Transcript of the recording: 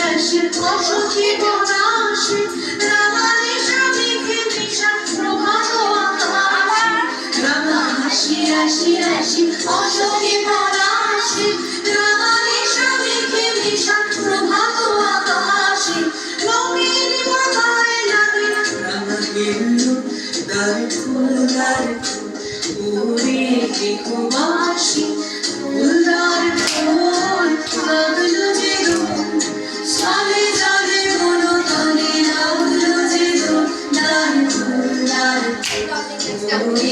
আসে অসখী বনাসে রামানি স্বামীকে মিশা প্রভাত আকাশে রামা হাসি হাসি হাসি অসখী বনাসে রামানি স্বামীকে মিশা প্রভাত আকাশে নবীন মাথায় লাগে রামা গেলু দ্বার ফুল উড়ে কি কুমাসী ফুলদার ফুল লাগলো যে দোল সালে জালে মনো তলে লাগলো যে দোল দ্বার ফুল উড়ে